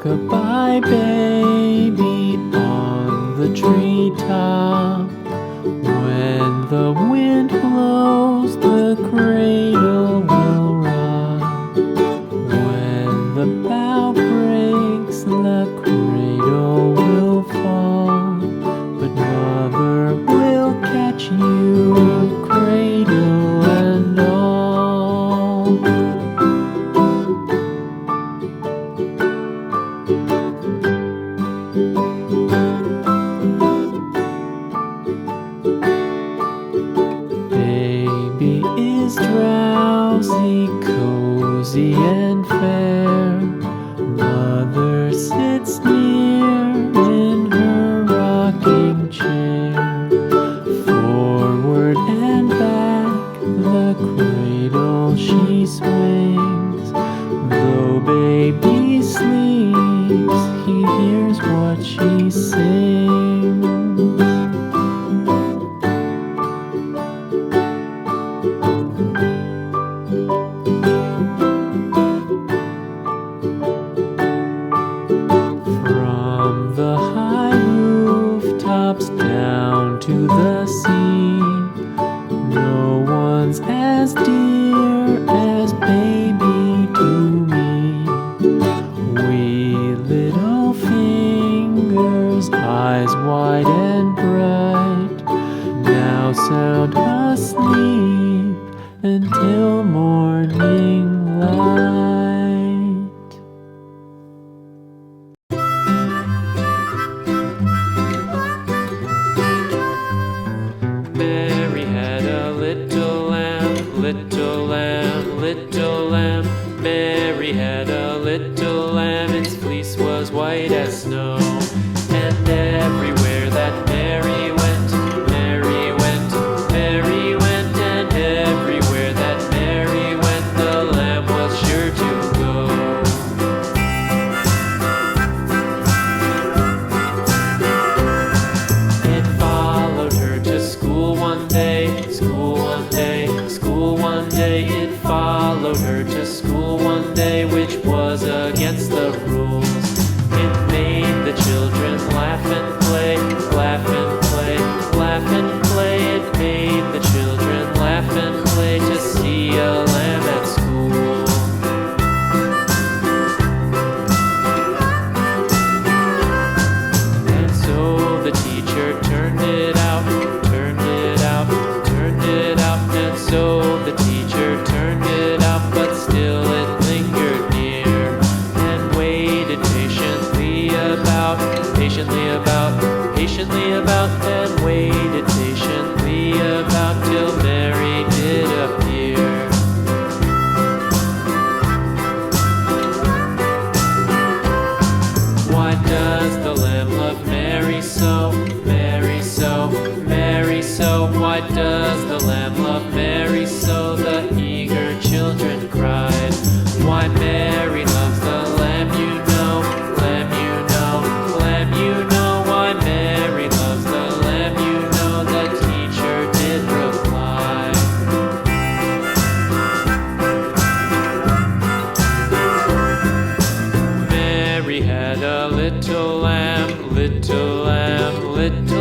Rock-a-bye baby on the treetop. When the wind blows, the cradle will rock. When the bough breaks, the cradle will fall. But mother will catch you, cradle and all. Baby is drowsy, cozy and fair. Mother sits near in her rocking chair. Forward and back the cradle she swings. Though baby sleeps, he hears what she sings. From the high rooftops down to the sea, no one's as dear as baby to me. Wee little fingers, eyes wide and bright, now sound asleep until morning light. Mary had a little lamb, little lamb, little lamb. Mary had a little lamb, its fleece was white as snow. And everywhere that Mary went, Mary went, Mary went. And everywhere that Mary went, the lamb was sure to go. It followed her to school one day, school one day, school one day. It followed her to school one day, which was against the rules. It made the children laugh and play, laugh and play, laugh and play. It made the children laugh and play to see a lamb at school. And so the teacher turned it out, turned it out, turned it out. And so the teacher turned it out, but still it lingered near and waited patiently about, patiently about, patiently about, and waited patiently about till Mary did appear. Why does the lamb love Mary so, Mary so, Mary so? Why does the lamb love Mary so? The eager children cried. Why Mary loves the lamb, you know, lamb, you know, lamb, you know. Why Mary loves the lamb, you know, the teacher did reply. Mary had a little lamb, little lamb, little